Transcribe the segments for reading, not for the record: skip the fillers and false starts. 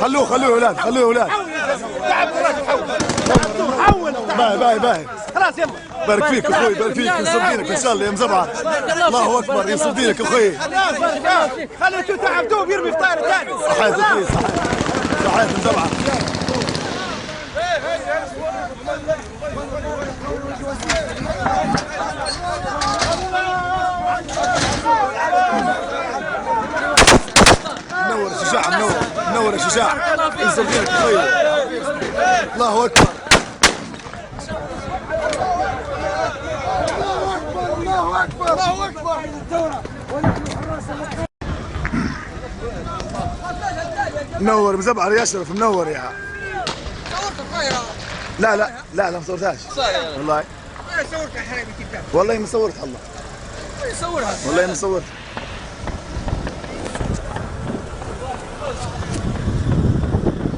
خلوه يا ولاد، خلوه يا ولاد. باهي باهي. خلاص يلا. بارك فيك اخوي، بارك فيك، ينصر دينك ان شاء الله يا مزبعه. الله اكبر، ينصر دينك اخوي. خلي انتوا تعبتوه بيرمي في طايره ثاني. صحيت اخوي، صحيت مزبعه. منور يا شجاع، منور يا شجاع، ينصر دينك اخوي. الله اكبر. الله اكبر الله اكبر. منور مزبعر يا اشرف، منور يا. صورت الطايره؟ لا ما صورتهاش والله. انا صورت حرامي كذاب. والله ما صورتها الله. صورها والله ما صورت.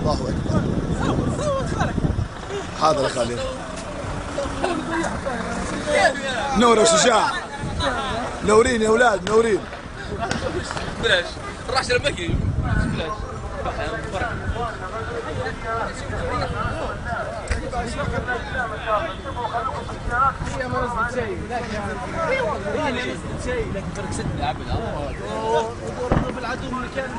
الله اكبر. حاضر يا خالد. نور يا شجاع، منورين يا اولاد، منورين. بلاش الرحش المكي بلاش. هي ما نزلت شيء، هي اللي نزلت شيء، لكن فرق 6 يا عبد. بالعدو من كان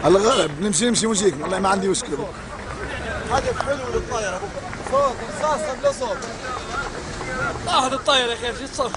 هلا غرب نمشي ونجيك، والله ما عندي مشكله. هدف حلو للطايره، صوت رصاص قبل صوت. طاحت الطايره يا اخي، شو تصور؟